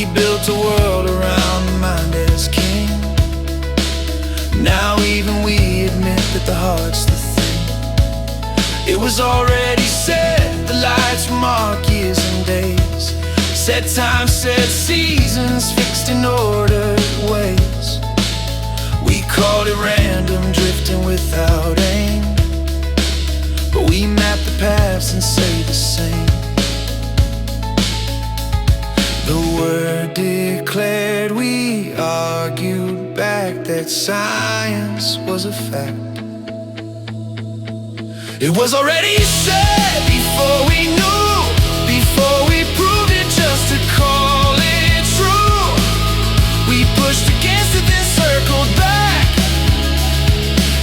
We built a world around the mind as king. Now even we admit that the heart's the thing. It was already set, the lights will mark years and days. Set time, set seasons, fixed in ordered ways. We called it random, drifting without aim, but we map the paths and say the same. The word declared, we argued back that science was a fact. It was already said before we knew, before we proved it just to call it true. We pushed against it, then circled back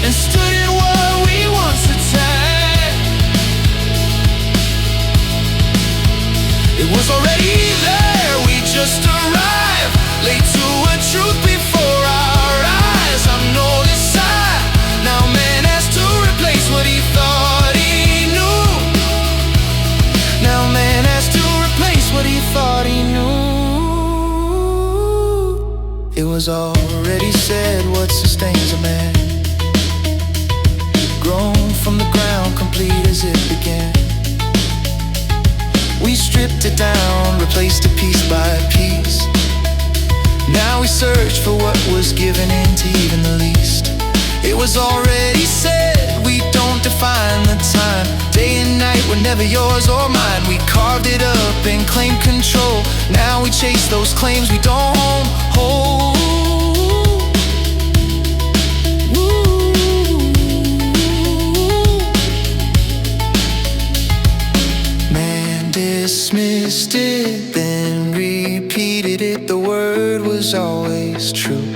and stood in what we once attacked. It was already there, we just arrived, late to a truth before our eyes. I'm no side, now man has to replace what he thought he knew. Now man has to replace what he thought he knew. It was already said, what sustains a man, grown from the ground, complete as it began. We stripped it down, replaced it piece by piece. Now we search for what was given into even the least. It was already said, we don't define the time. Day and night were never yours or mine. We carved it up and claimed control. Now we chase those claims we don't hold. Dismissed it, then repeated it. The word was always true.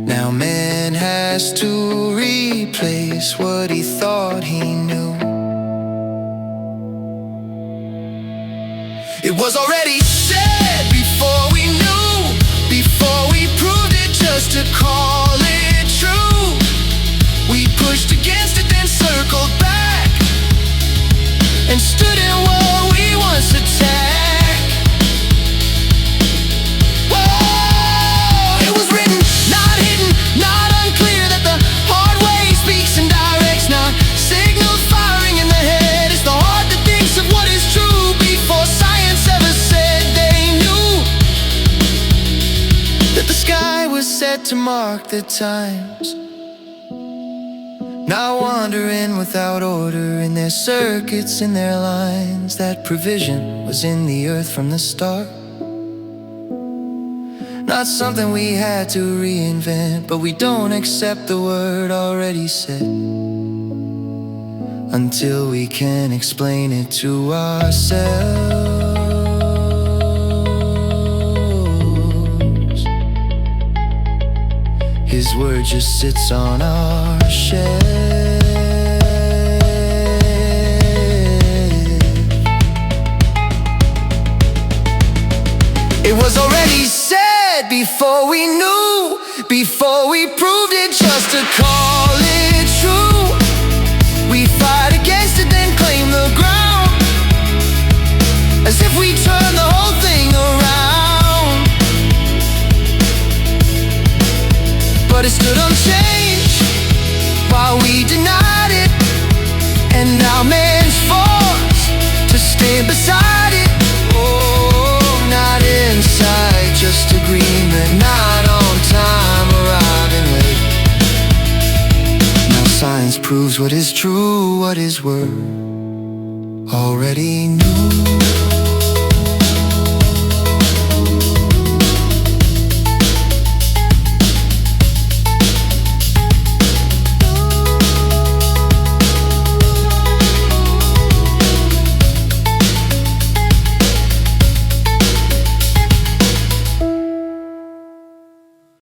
Now man has to replace what he thought he knew. It was already said before we knew, before we proved it just to call it true. We pushed against it, then circled back and stood in what we once attacked. Whoa, it was written, not hidden, not unclear, that the hard way speaks and directs, not signal firing in the head. It's the heart that thinks of what is true before science ever said they knew that the sky was set to mark the times. Not wandering without order in their circuits, in their lines. That provision was in the earth from the start. Not something we had to reinvent, but we don't accept the word already said until we can explain it to ourselves. His word just sits on our shelf. It was already said before we knew, before we proved it just to call it true. We fight against it, then claim the ground, as if we turned the whole thing around. But it stood unchanged while we denied it, and now man's forced to stay beside it. Oh, not inside, just agreement, not on time, arriving late. Now science proves what is true, what his word already knew.